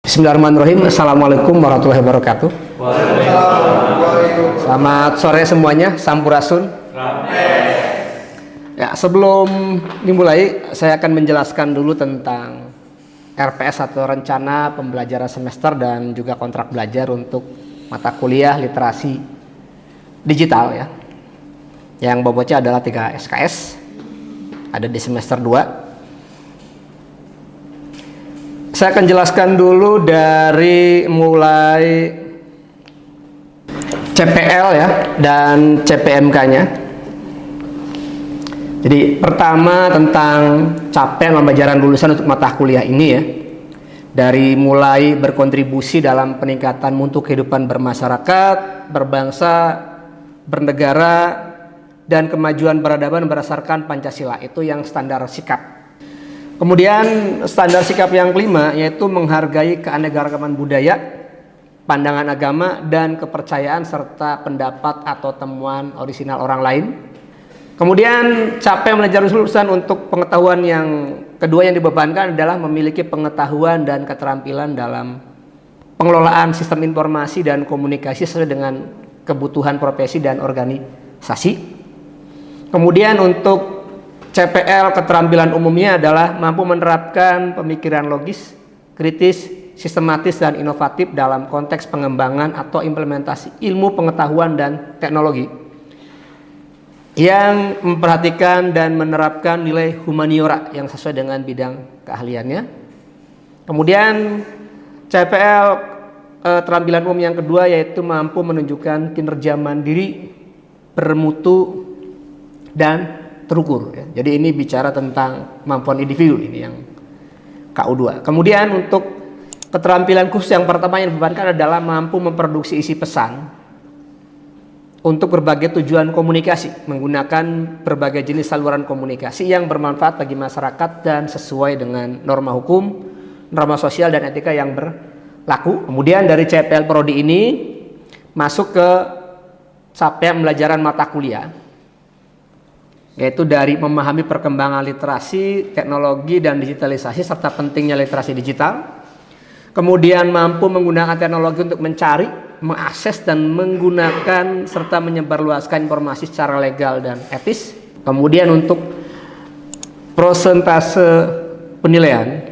Bismillahirrahmanirrahim. Assalamualaikum warahmatullahi wabarakatuh. Selamat sore semuanya. Sampurasun. Ya, sebelum dimulai, saya akan menjelaskan dulu tentang RPS atau rencana pembelajaran semester dan juga kontrak belajar untuk mata kuliah literasi digital ya. Yang bobotnya adalah 3 SKS. Ada di semester 2. Saya akan jelaskan dulu dari mulai CPL ya dan CPMK-nya. Jadi pertama tentang capaian pembelajaran lulusan untuk mata kuliah ini ya. Dari mulai berkontribusi dalam peningkatan mutu kehidupan bermasyarakat, berbangsa, bernegara, dan kemajuan peradaban berdasarkan Pancasila. Itu yang standar sikap. Kemudian standar sikap yang kelima yaitu menghargai keanekaragaman budaya, pandangan agama, dan kepercayaan serta pendapat atau temuan orisinal orang lain. Kemudian capaian pembelajaran lulusan untuk pengetahuan yang kedua yang dibebankan adalah memiliki pengetahuan dan keterampilan dalam pengelolaan sistem informasi dan komunikasi sesuai dengan kebutuhan profesi dan organisasi. Kemudian untuk CPL keterampilan umumnya adalah mampu menerapkan pemikiran logis, kritis, sistematis, dan inovatif dalam konteks pengembangan atau implementasi ilmu pengetahuan dan teknologi yang memperhatikan dan menerapkan nilai humaniora yang sesuai dengan bidang keahliannya. Kemudian CPL keterampilan umum yang kedua yaitu mampu menunjukkan kinerja mandiri, bermutu, dan terukur ya. Jadi ini bicara tentang kemampuan individu ini yang KU2. Kemudian untuk keterampilan khusus yang pertama yang dibebankan adalah mampu memproduksi isi pesan untuk berbagai tujuan komunikasi menggunakan berbagai jenis saluran komunikasi yang bermanfaat bagi masyarakat dan sesuai dengan norma hukum, norma sosial, dan etika yang berlaku. Kemudian dari CPL Prodi ini masuk ke capaian pembelajaran mata kuliah, yaitu dari memahami perkembangan literasi, teknologi, dan digitalisasi serta pentingnya literasi digital. Kemudian mampu menggunakan teknologi untuk mencari, mengakses, dan menggunakan serta menyebarluaskan informasi secara legal dan etis. Kemudian untuk persentase penilaian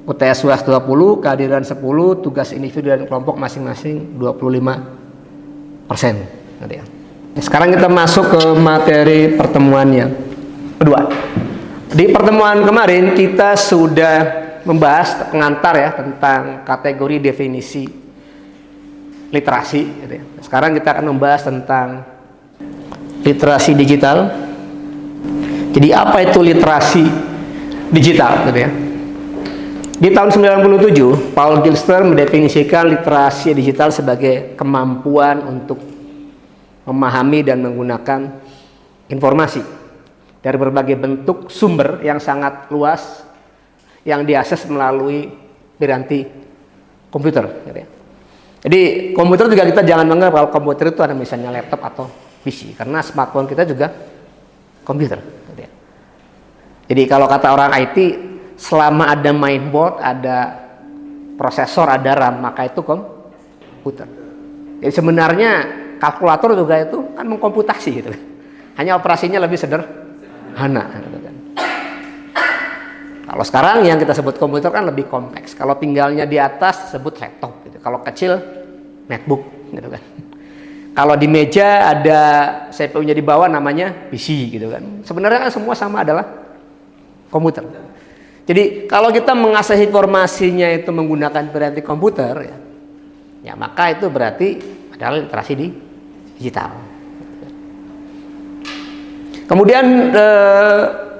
UTS UAS 20, kehadiran 10, tugas individu dan kelompok masing-masing 25%. Nanti ya. Sekarang kita masuk ke materi pertemuan yang kedua. Di pertemuan kemarin kita sudah membahas pengantar ya tentang kategori definisi literasi. Sekarang kita akan membahas tentang literasi digital. Jadi apa itu literasi digital? Gitu ya. Di tahun 97, Paul Gilster mendefinisikan literasi digital sebagai kemampuan untuk memahami dan menggunakan informasi dari berbagai bentuk sumber yang sangat luas yang diakses melalui piranti komputer. Jadi komputer juga kita jangan menganggap kalau komputer itu ada misalnya laptop atau PC, karena smartphone kita juga komputer. Jadi kalau kata orang IT, selama ada mainboard, ada prosesor, ada RAM, maka itu komputer. Jadi sebenarnya kalkulator juga itu kan mengkomputasi gitu. Hanya operasinya lebih sederhana gitu kan. Kalau sekarang yang kita sebut komputer kan lebih kompleks. Kalau tinggalnya di atas sebut laptop gitu. Kalau kecil netbook gitu kan. Kalau di meja ada CPU-nya di bawah namanya PC gitu kan. Sebenarnya kan semua sama adalah komputer. Jadi kalau kita mengasah informasinya itu menggunakan piranti komputer ya maka itu berarti adalah literasi digital. Kemudian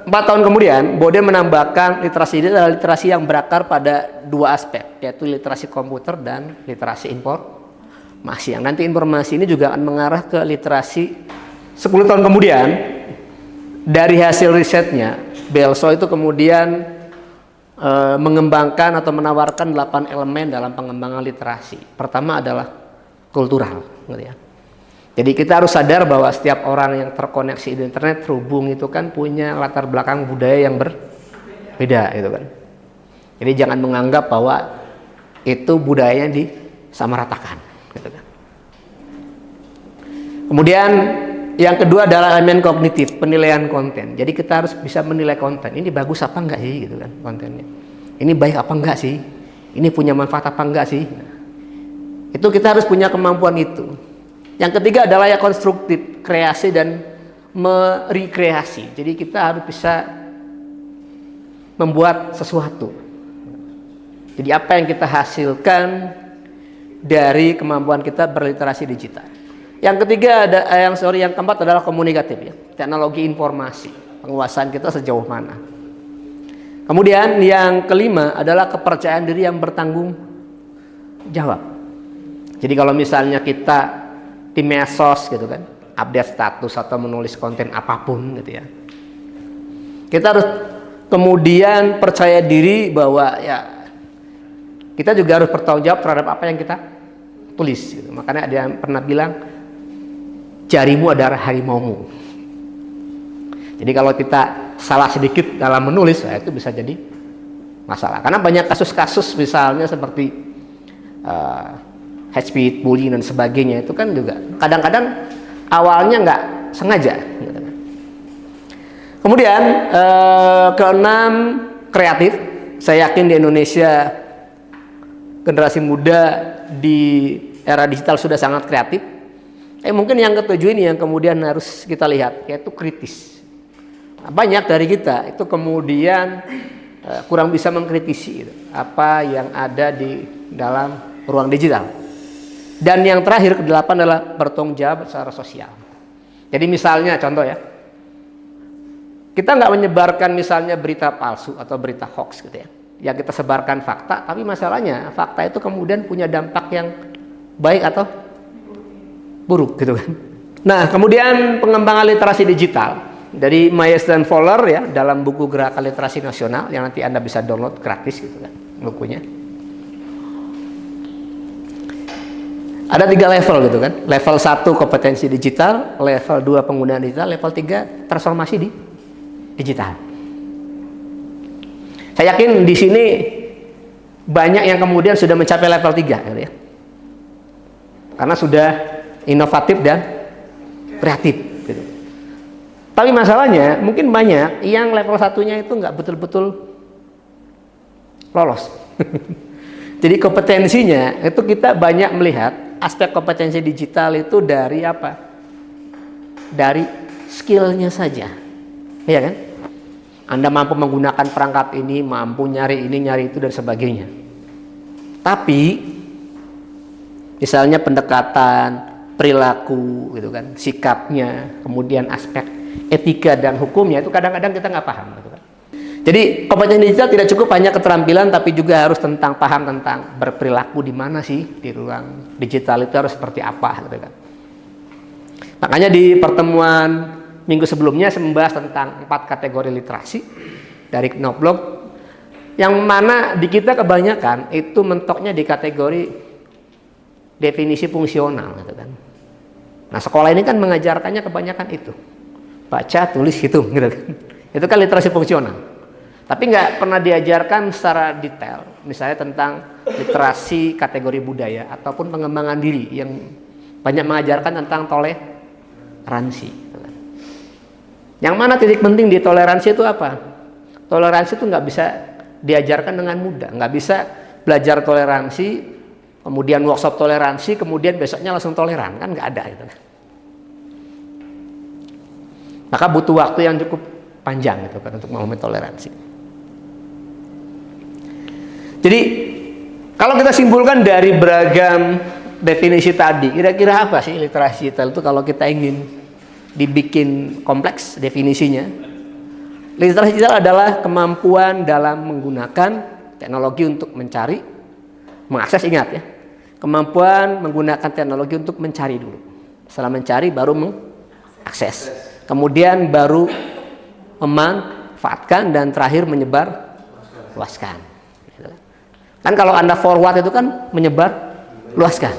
4 tahun kemudian Bode menambahkan literasi digital adalah literasi yang berakar pada 2 aspek, yaitu literasi komputer dan literasi informasi. Yang nanti informasi ini juga akan mengarah ke literasi 10 tahun kemudian. Dari hasil risetnya, Belso itu kemudian mengembangkan atau menawarkan 8 elemen dalam pengembangan literasi. Pertama adalah kultural, gitu ya. Jadi kita harus sadar bahwa setiap orang yang terkoneksi di internet terhubung itu kan punya latar belakang budaya yang berbeda, gitu kan. Jadi jangan menganggap bahwa itu budayanya disamaratakan. Gitu kan. Kemudian yang kedua adalah elemen kognitif, penilaian konten. Jadi kita harus bisa menilai konten. Ini bagus apa enggak sih, gitu kan, kontennya. Ini baik apa enggak sih? Ini punya manfaat apa enggak sih? Nah, itu kita harus punya kemampuan itu. Yang ketiga adalah ya konstruktif, kreasi dan merekreasi. Jadi kita harus bisa membuat sesuatu. Jadi apa yang kita hasilkan dari kemampuan kita berliterasi digital. Yang ketiga yang keempat adalah komunikatif, ya. Teknologi informasi, penguasaan kita sejauh mana. Kemudian yang kelima adalah kepercayaan diri yang bertanggung jawab. Jadi kalau misalnya kita di medsos gitu kan, update status atau menulis konten apapun gitu ya, kita harus kemudian percaya diri bahwa ya kita juga harus bertanggung jawab terhadap apa yang kita tulis gitu. Makanya ada yang pernah bilang jarimu adalah harimaumu. Jadi kalau kita salah sedikit dalam menulis, ya itu bisa jadi masalah. Karena banyak kasus-kasus misalnya seperti hate speech, bullying dan sebagainya, itu kan juga kadang-kadang awalnya nggak sengaja. Kemudian keenam, kreatif. Saya yakin di Indonesia generasi muda di era digital sudah sangat kreatif. Mungkin yang ketujuh ini yang kemudian harus kita lihat, yaitu kritis. Nah, banyak dari kita itu kemudian kurang bisa mengkritisi gitu, apa yang ada di dalam ruang digital. Dan yang terakhir, kedelapan adalah bertanggung jawab secara sosial. Jadi misalnya contoh ya, kita nggak menyebarkan misalnya berita palsu atau berita hoax gitu ya. Yang kita sebarkan fakta, tapi masalahnya fakta itu kemudian punya dampak yang baik atau buruk gitu kan. Nah, kemudian pengembangan literasi digital dari Myers dan Fowler ya, dalam buku Gerakan Literasi Nasional yang nanti Anda bisa download gratis gitu kan bukunya. Ada 3 level gitu kan. Level 1 kompetensi digital, level 2 penggunaan digital, level 3 transformasi di digital. Saya yakin di sini banyak yang kemudian sudah mencapai level 3 gitu ya. Karena sudah inovatif dan kreatif gitu. Tapi masalahnya mungkin banyak yang level 1-nya itu nggak betul-betul lolos. Jadi kompetensinya itu kita banyak melihat aspek kompetensi digital itu dari apa? Dari skillnya saja, ya kan? Anda mampu menggunakan perangkat ini, mampu nyari ini, nyari itu dan sebagainya. Tapi misalnya pendekatan, perilaku, gitu kan, sikapnya, kemudian aspek etika dan hukumnya itu kadang-kadang kita nggak paham, gitu kan. Jadi kompetensi digital tidak cukup hanya keterampilan, tapi juga harus tentang paham tentang berperilaku di mana sih di ruang digital itu harus seperti apa, gitu kan. Makanya di pertemuan minggu sebelumnya saya membahas tentang 4 kategori literasi dari Knobloch, yang mana di kita kebanyakan itu mentoknya di kategori definisi fungsional, gitu kan. Nah, sekolah ini kan mengajarkannya kebanyakan itu, baca, tulis, hitung, gitu kan. Itu kan literasi fungsional. Tapi nggak pernah diajarkan secara detail, misalnya tentang literasi kategori budaya ataupun pengembangan diri yang banyak mengajarkan tentang toleransi. Yang mana titik penting di toleransi itu apa? Toleransi itu nggak bisa diajarkan dengan mudah, nggak bisa belajar toleransi, kemudian workshop toleransi, kemudian besoknya langsung toleran, kan nggak ada itu. Maka butuh waktu yang cukup panjang gitu kan untuk memahami toleransi. Jadi kalau kita simpulkan dari beragam definisi tadi, kira-kira apa sih literasi digital itu kalau kita ingin dibikin kompleks definisinya? Literasi digital adalah kemampuan dalam menggunakan teknologi untuk mencari, mengakses, ingat ya, kemampuan menggunakan teknologi untuk mencari dulu. Setelah mencari baru mengakses, kemudian baru memanfaatkan, dan terakhir menyebar luaskan. Kan kalau Anda forward itu kan menyebar luaskan.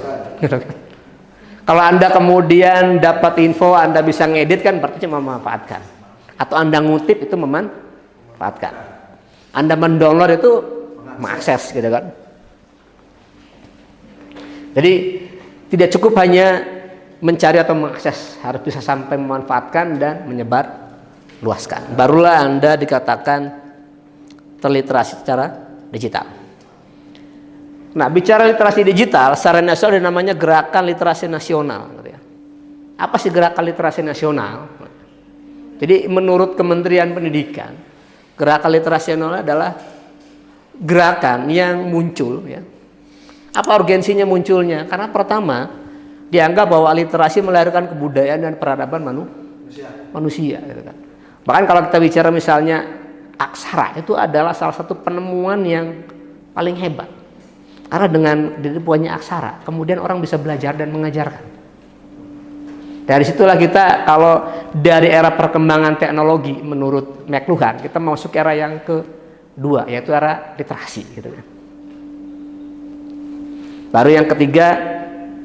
Kalau Anda kemudian dapat info, Anda bisa ngedit, kan berarti cuma memanfaatkan. Atau Anda ngutip itu memanfaatkan. Anda mendownload itu mengakses, gitu kan. Jadi tidak cukup hanya mencari atau mengakses, harus bisa sampai memanfaatkan dan menyebar luaskan. Barulah Anda dikatakan terliterasi secara digital. Nah, bicara literasi digital, secara nasional ada namanya gerakan literasi nasional. Apa sih gerakan literasi nasional? Jadi menurut Kementerian Pendidikan, gerakan literasi nasional adalah gerakan yang muncul, ya. Apa urgensinya munculnya? Karena pertama, dianggap bahwa literasi melahirkan kebudayaan dan peradaban manusia, gitu kan. Bahkan kalau kita bicara misalnya aksara, itu adalah salah satu penemuan yang paling hebat. Karena dengan dibuatnya aksara, kemudian orang bisa belajar dan mengajarkan. Dari situlah kita, kalau dari era perkembangan teknologi menurut McLuhan, kita masuk era yang kedua, yaitu era literasi, gitu kan. Baru yang ketiga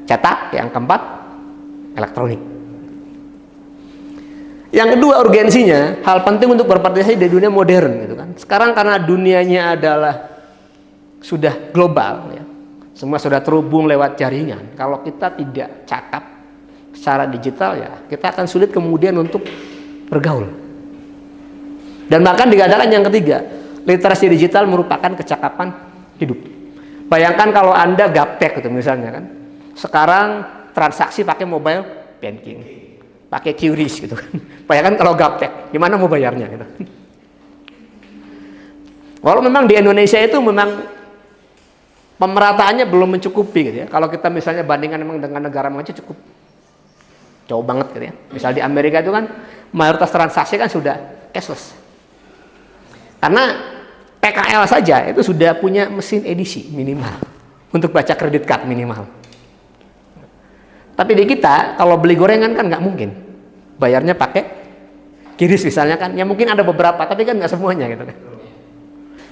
cetak, yang keempat elektronik. Yang kedua urgensinya, hal penting untuk berpartisipasi di dunia modern, gitu kan. Sekarang karena dunianya adalah sudah global, ya. Semua sudah terhubung lewat jaringan. Kalau kita tidak cakap secara digital, ya kita akan sulit kemudian untuk bergaul. Dan bahkan dikatakan yang ketiga, literasi digital merupakan kecakapan hidup. Bayangkan kalau Anda gaptek gitu misalnya kan. Sekarang transaksi pakai mobile banking, pakai QRIS gitu kan. Bayangkan kalau gaptek, gimana mau bayarnya gitu. Walau memang di Indonesia itu memang pemerataannya belum mencukupi gitu ya. Kalau kita misalnya bandingkan memang dengan negara maju cukup jauh banget gitu ya. Misal di Amerika itu kan mayoritas transaksi kan sudah cashless. Karena PKL saja itu sudah punya mesin edisi minimal untuk baca kredit card minimal. Tapi di kita kalau beli gorengan kan nggak mungkin bayarnya pakai QRIS misalnya kan. Ya mungkin ada beberapa tapi kan nggak semuanya gitu kan.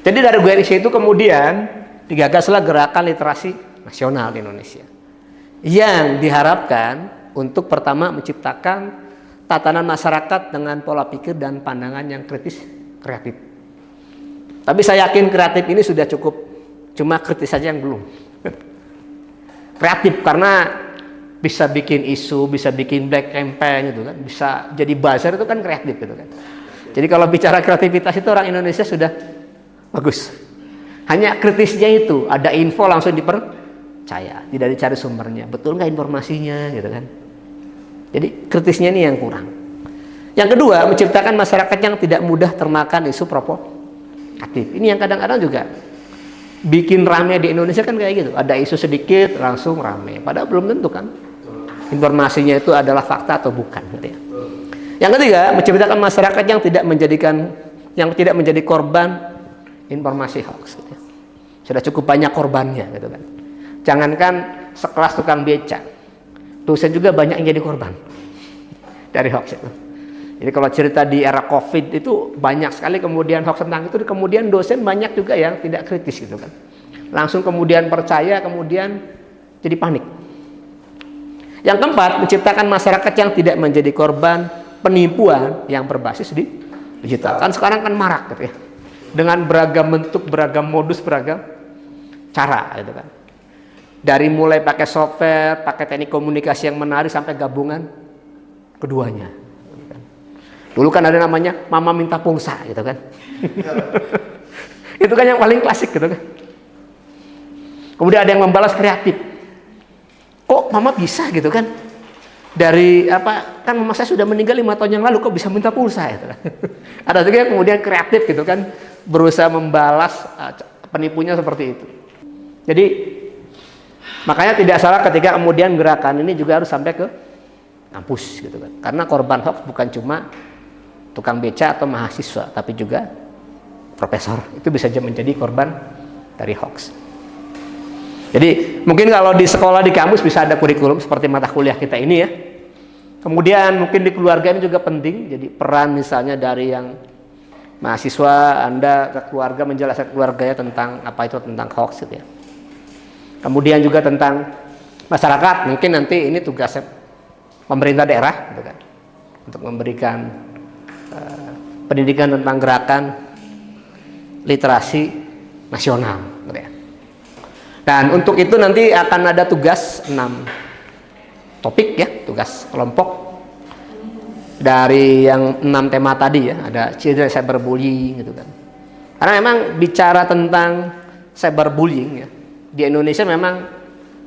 Jadi dari GRIS itu kemudian digagaslah gerakan literasi nasional di Indonesia yang diharapkan untuk pertama menciptakan tatanan masyarakat dengan pola pikir dan pandangan yang kritis, kreatif. Tapi saya yakin kreatif ini sudah cukup, cuma kritis saja yang belum. Kreatif karena bisa bikin isu, bisa bikin black campaign gitu kan, bisa jadi buzzer itu kan kreatif gitu kan. Jadi kalau bicara kreativitas itu orang Indonesia sudah bagus. Hanya kritisnya itu, ada info langsung dipercaya, tidak dicari sumbernya. Betul nggak informasinya gitu kan. Jadi kritisnya ini yang kurang. Yang kedua, menciptakan masyarakat yang tidak mudah termakan isu provokatif. Ini yang kadang-kadang juga bikin rame di Indonesia kan kayak gitu. Ada isu sedikit langsung rame. Padahal belum tentu kan informasinya itu adalah fakta atau bukan. Gitu ya. Yang ketiga, menciptakan masyarakat yang tidak menjadi korban informasi hoax. Gitu ya. Sudah cukup banyak korbannya, gitu kan. Jangankan sekelas tukang beca, dosen juga banyak yang jadi korban dari hoax itu. Jadi kalau cerita di era COVID itu banyak sekali kemudian hoax tentang itu, kemudian dosen banyak juga yang tidak kritis gitu kan. Langsung kemudian percaya, kemudian jadi panik. Yang keempat, menciptakan masyarakat yang tidak menjadi korban penipuan yang berbasis di digital. Kan sekarang kan marak gitu ya. Dengan beragam bentuk, beragam modus, beragam cara gitu kan. Dari mulai pakai software, pakai teknik komunikasi yang menarik sampai gabungan keduanya. Dulu kan ada namanya mama minta pulsa gitu kan. Itu kan yang paling klasik gitu kan. Kemudian ada yang membalas kreatif. Kok mama bisa gitu kan? Dari apa? Kan mama saya sudah meninggal 5 tahun yang lalu, kok bisa minta pulsa gitu kan. Ada juga yang kemudian kreatif gitu kan, berusaha membalas penipunya seperti itu. Jadi makanya tidak salah ketika kemudian gerakan ini juga harus sampai ke kampus gitu kan. Karena korban hoax bukan cuma tukang beca atau mahasiswa, tapi juga profesor. Itu bisa menjadi korban dari hoax. Jadi mungkin kalau di sekolah, di kampus bisa ada kurikulum seperti mata kuliah kita ini ya. Kemudian mungkin di keluarga ini juga penting. Jadi peran misalnya dari yang mahasiswa, Anda ke keluarga menjelaskan keluarganya tentang apa itu tentang hoax gitu ya. Kemudian juga tentang masyarakat, mungkin nanti ini tugasnya pemerintah daerah gitu kan, untuk memberikan pendidikan tentang gerakan literasi nasional gitu ya. Dan untuk itu nanti akan ada tugas 6 topik ya, tugas kelompok dari yang 6 tema tadi ya, ada ciri cyberbullying gitu kan. Karena memang bicara tentang cyberbullying ya, di Indonesia memang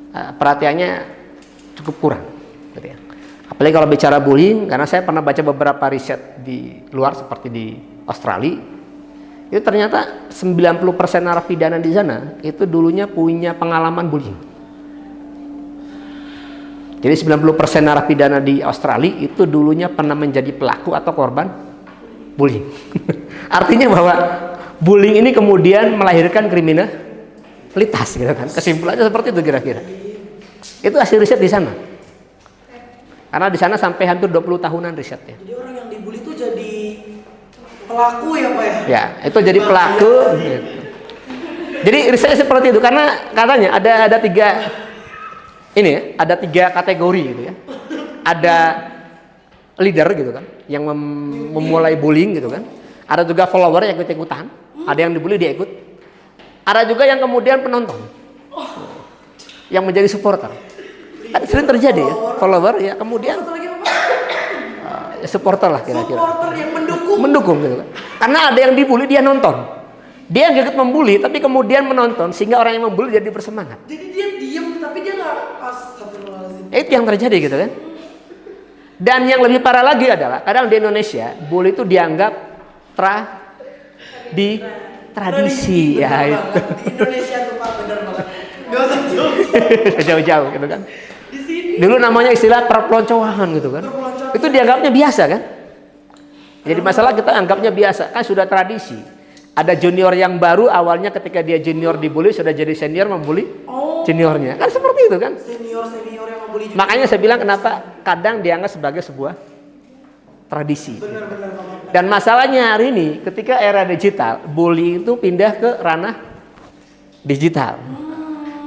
perhatiannya cukup kurang gitu ya. Apalagi kalau bicara bullying, karena saya pernah baca beberapa riset di luar seperti di Australia, itu ternyata 90% narapidana di sana itu dulunya punya pengalaman bullying. Jadi 90% narapidana di Australia itu dulunya pernah menjadi pelaku atau korban bullying. Artinya bahwa bullying ini kemudian melahirkan kriminalitas gitu kan. Kesimpulannya seperti itu kira-kira. Itu hasil riset di sana. Karena di sana sampai hampir 20 tahunan risetnya. Jadi orang yang dibully itu jadi pelaku ya Pak ya? Ya, itu jadi pelaku. Gitu. Jadi risetnya seperti itu karena katanya ada tiga kategori gitu ya. Ada leader gitu kan, yang memulai bullying gitu kan. Ada juga follower yang ikut-ikutan. Ada yang dibully dia ikut. Ada juga yang kemudian penonton, yang menjadi supporter. Kan sering terjadi ya, follower ya kemudian supporter lah kira-kira. Supporter yang Mendukung gitu kan. Karena ada yang dibully dia nonton. Dia nggak ikut membuli tapi kemudian menonton sehingga orang yang membuli jadi bersemangat. Jadi dia diem tapi dia nggak astagfirullahaladzim. Itu yang terjadi gitu kan. Dan yang lebih parah lagi adalah kadang di Indonesia bully itu dianggap tradisi ya itu. Di Indonesia tuh Pak bener banget. Gak usah jauh-jauh gitu kan. Di sini. Dulu namanya istilah perpeloncoan gitu kan. Itu dianggapnya biasa kan. Jadi masalah kita anggapnya biasa kan sudah tradisi. Ada junior yang baru awalnya ketika dia junior dibully sudah jadi senior membuli juniornya. Kan seperti itu kan. Senior yang membuli juga. Makanya saya bilang kenapa kadang dianggap sebagai sebuah tradisi. Bener. Dan masalahnya hari ini ketika era digital, bullying itu pindah ke ranah digital.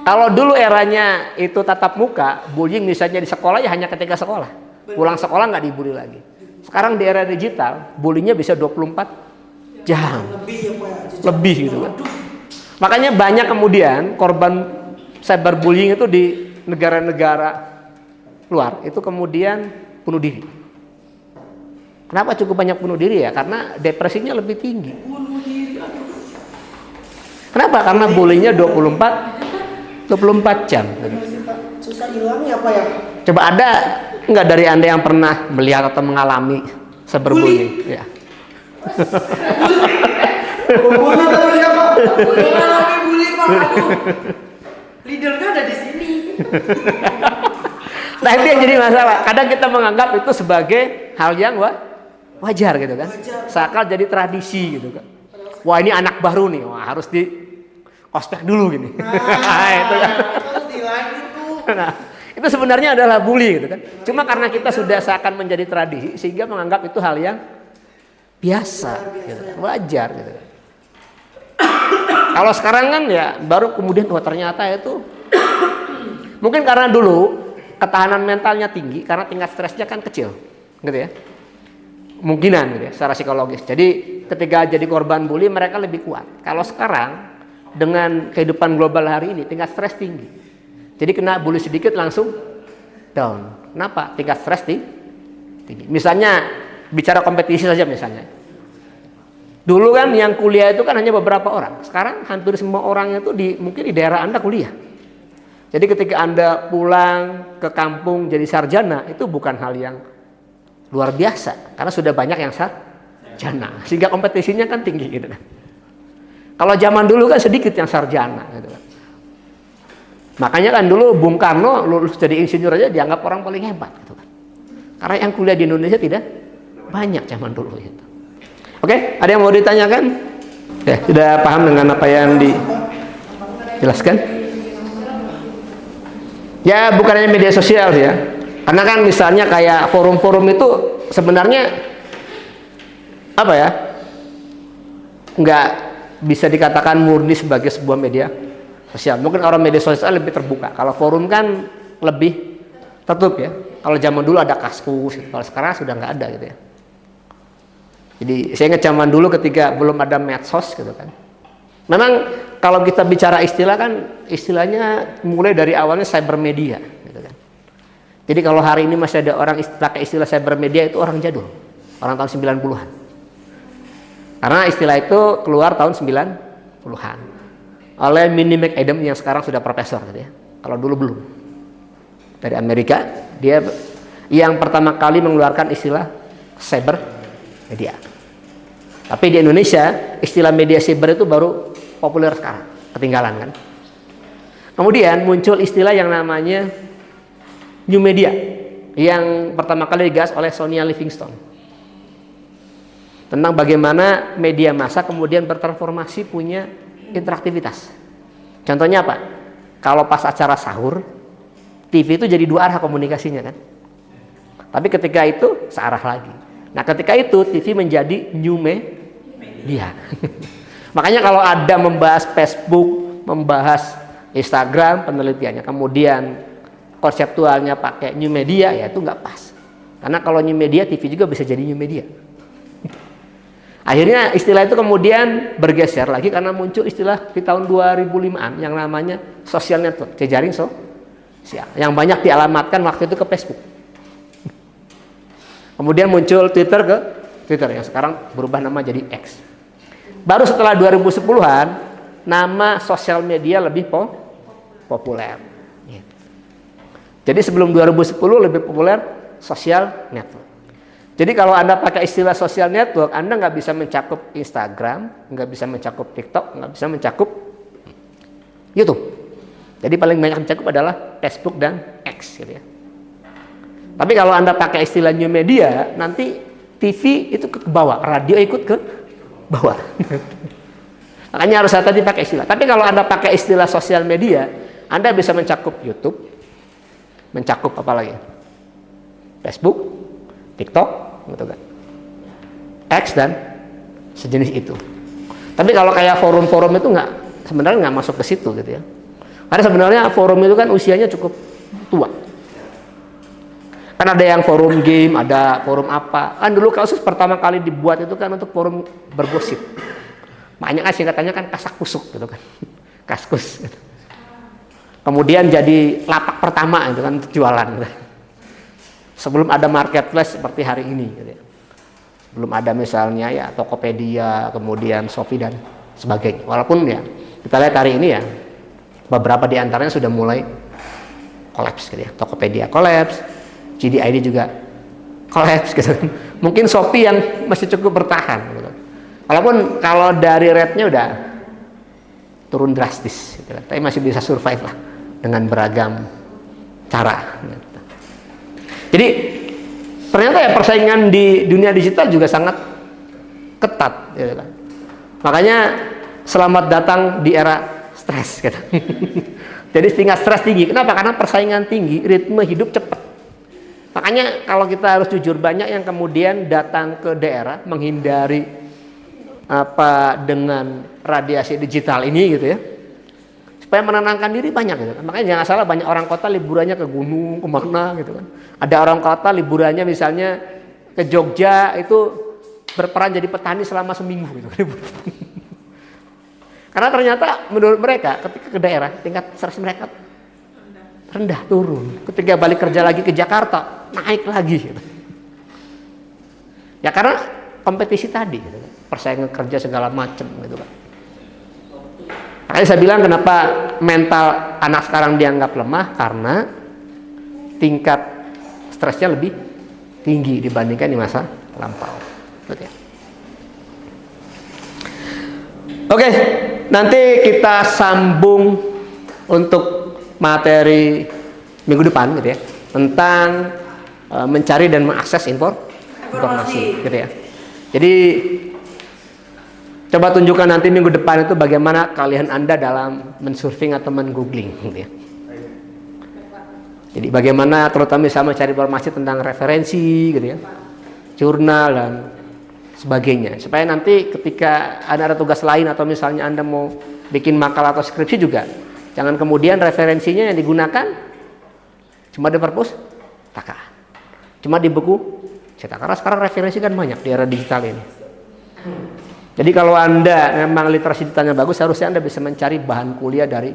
Kalau dulu eranya itu tatap muka, bullying misalnya di sekolah ya hanya ketika sekolah. Pulang sekolah nggak dibully lagi. Sekarang di era digital, bullyingnya bisa 24 jam. Lebih ya Pak ya. Lebih gitu kan. Makanya banyak kemudian korban cyberbullying itu di negara-negara luar itu kemudian bunuh diri. Kenapa cukup banyak bunuh diri ya? Karena depresinya lebih tinggi. Bunuh diri, aduh. Kenapa? Karena bullyingnya 24 jam. Susah hilangnya Pak ya. Coba ada nggak dari Anda yang pernah melihat atau mengalami cyberbullying? Ya. Bully tadi ya Pak. Bully Pak. Aduh. Leadernya ada di sini. Nah itu yang jadi masalah. Kadang kita menganggap itu sebagai hal yang wajar gitu kan. Seakan jadi tradisi gitu kan. Wah ini anak baru nih, wah harus di ospek dulu gini. Nah, itu kan. Harus dilanjut tuh. Nah, itu sebenarnya adalah bully gitu kan. Cuma karena kita sudah seakan menjadi tradisi sehingga menganggap itu hal yang biasa gitu kan. Wajar gitu kan. Kalau sekarang kan ya baru kemudian wah ternyata itu mungkin karena dulu ketahanan mentalnya tinggi karena tingkat stresnya kan kecil gitu ya. Kemungkinan gitu ya secara psikologis. Jadi ketika jadi korban bully mereka lebih kuat. Kalau sekarang dengan kehidupan global hari ini tingkat stres tinggi. Jadi kena bully sedikit langsung down. Kenapa? Tingkat stres tinggi. Misalnya bicara kompetisi saja misalnya. Dulu kan yang kuliah itu kan hanya beberapa orang. Sekarang hampir semua orang itu mungkin di daerah Anda kuliah. Jadi ketika Anda pulang ke kampung jadi sarjana itu bukan hal yang luar biasa karena sudah banyak yang sarjana sehingga kompetisinya kan tinggi gitu kan. Kalau zaman dulu kan sedikit yang sarjana gitu kan. Makanya kan dulu Bung Karno lulus jadi insinyur aja dianggap orang paling hebat gitu kan. Karena yang kuliah di Indonesia tidak banyak zaman dulu gitu. Oke, ada yang mau ditanyakan? Ya, sudah paham dengan apa yang dijelaskan? Ya, bukan hanya media sosial ya. Karena kan misalnya kayak forum-forum itu sebenarnya apa ya? Nggak bisa dikatakan murni sebagai sebuah media sosial. Mungkin orang media sosial lebih terbuka. Kalau forum kan lebih tertutup ya. Kalau zaman dulu ada Kaskus, kalau sekarang sudah nggak ada gitu ya. Jadi saya ingat zaman dulu ketika belum ada medsos gitu kan. Memang kalau kita bicara istilah kan, istilahnya mulai dari awalnya cybermedia, gitu kan. Jadi kalau hari ini masih ada orang pakai istilah cybermedia itu orang jadul, orang tahun 90-an. Karena istilah itu keluar tahun 90-an oleh Minnie McAdams yang sekarang sudah profesor, gitu ya. Kalau dulu belum. Dari Amerika, dia yang pertama kali mengeluarkan istilah cybermedia. Tapi di Indonesia istilah media cyber itu baru populer sekarang, ketinggalan kan. Kemudian muncul istilah yang namanya new media yang pertama kali digagas oleh Sonia Livingstone tentang bagaimana media massa kemudian bertransformasi punya interaktivitas. Contohnya apa? Kalau pas acara sahur, TV itu jadi dua arah komunikasinya kan. Tapi ketika itu searah lagi. Nah ketika itu TV menjadi new media. Makanya kalau ada membahas Facebook, membahas Instagram penelitiannya, kemudian konseptualnya pakai new media, ya itu nggak pas. Karena kalau new media, TV juga bisa jadi new media. Akhirnya istilah itu kemudian bergeser lagi karena muncul istilah di tahun 2005-an yang namanya social network, jejaring sosial, yang banyak dialamatkan waktu itu ke Facebook. Kemudian muncul Twitter yang sekarang berubah nama jadi X. Baru setelah 2010-an nama sosial media lebih populer. Jadi sebelum 2010 lebih populer social network. Jadi kalau Anda pakai istilah social network, Anda nggak bisa mencakup Instagram, nggak bisa mencakup TikTok, nggak bisa mencakup YouTube. Jadi paling banyak mencakup adalah Facebook dan X, gitu ya. Tapi kalau Anda pakai istilah new media, nanti TV itu ke bawah, radio ikut ke bawah. Makanya harus tadi pakai istilah. Tapi kalau Anda pakai istilah sosial media, Anda bisa mencakup YouTube, mencakup apa lagi? Facebook, TikTok, gitu kan, X dan sejenis itu. Tapi kalau kayak forum-forum itu sebenarnya nggak masuk ke situ, gitu ya. Karena sebenarnya forum itu kan usianya cukup tua. Kan ada yang forum game, ada forum apa. Kan dulu kasus pertama kali dibuat itu kan untuk forum bergosip. Makanya kan singkatannya kan kasak kusuk, gitu kan, kaskus. Gitu. Kemudian jadi lapak pertama itu kan untuk jualan. Gitu. Sebelum ada marketplace seperti hari ini, gitu ya. Belum ada misalnya ya Tokopedia, kemudian Shopee dan sebagainya. Walaupun ya kita lihat hari ini ya beberapa di antaranya sudah mulai kolaps, gitu ya. Tokopedia kolaps, JD.ID juga kolaps, gitu. Mungkin Shopee yang masih cukup bertahan, gitu. Walaupun kalau dari rate-nya udah turun drastis, gitu. Tapi masih bisa survive lah dengan beragam cara. Gitu. Jadi ternyata ya persaingan di dunia digital juga sangat ketat, gitu kan. Makanya selamat datang di era stres, gitu. Jadi tingkat stres tinggi. Kenapa? Karena persaingan tinggi, ritme hidup cepat. Makanya kalau kita harus jujur, banyak yang kemudian datang ke daerah menghindari dengan radiasi digital ini, gitu ya. Supaya menenangkan diri banyak, gitu. Makanya jangan salah, banyak orang kota liburannya ke gunung, kemana, gitu kan. Ada orang kota liburannya misalnya ke Jogja itu berperan jadi petani selama seminggu, gitu. Karena ternyata menurut mereka ketika ke daerah tingkat stres mereka rendah, turun. Ketika balik kerja lagi ke Jakarta naik lagi, gitu. Ya karena kompetisi tadi, gitu. Persaingan kerja segala macam, gitu kan. Makanya saya bilang kenapa mental anak sekarang dianggap lemah, karena tingkat stresnya lebih tinggi dibandingkan di masa lampau. Betul ya? Oke, nanti kita sambung untuk materi minggu depan, gitu ya, tentang mencari dan mengakses informasi, gitu ya. Jadi coba tunjukkan nanti minggu depan itu bagaimana kalian Anda dalam men-surfing atau men-googling, gitu ya. Jadi bagaimana terutama bisa mencari informasi tentang referensi, gitu ya, jurnal dan sebagainya. Supaya nanti ketika ada tugas lain atau misalnya Anda mau bikin makalah atau skripsi juga, jangan kemudian referensinya yang digunakan cuma di perpustakaan, cuma di buku cetak. Karena sekarang referensi kan banyak di era digital ini. Jadi kalau Anda memang literasi digitalnya bagus, harusnya Anda bisa mencari bahan kuliah dari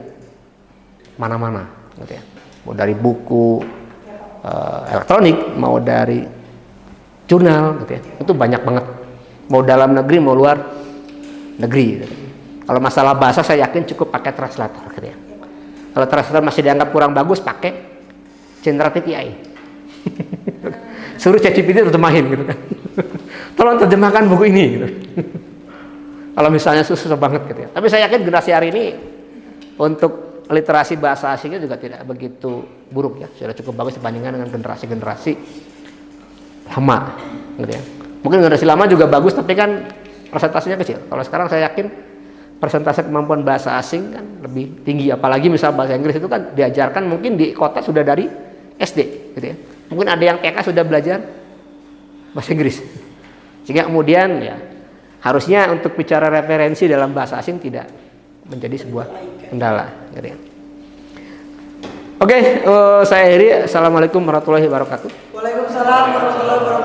mana-mana, gitu ya. Mau dari buku elektronik, mau dari jurnal, gitu ya. Itu banyak banget. Mau dalam negeri, mau luar negeri. Gitu. Kalau masalah bahasa, saya yakin cukup pakai translator, gitu ya. Kalau translator masih dianggap kurang bagus, pakai generative AI. Suruh ChatGPT terjemahin, gitu kan. Tolong terjemahkan buku ini, gitu. Kalau misalnya susah banget gitu ya. Tapi saya yakin generasi hari ini untuk literasi bahasa asingnya juga tidak begitu buruk ya. Sudah cukup bagus dibandingkan dengan generasi-generasi lama gitu ya. Mungkin generasi lama juga bagus tapi kan persentasenya kecil. Kalau sekarang saya yakin persentase kemampuan bahasa asing kan lebih tinggi. Apalagi misal bahasa Inggris itu kan diajarkan mungkin di kota sudah dari SD gitu ya. Mungkin ada yang TK sudah belajar bahasa Inggris. Sehingga kemudian ya harusnya untuk bicara referensi dalam bahasa asing tidak menjadi sebuah kendala. Gitu ya. Oke, saya akhiri. Assalamualaikum warahmatullahi wabarakatuh. Waalaikumsalam warahmatullahi wabarakatuh.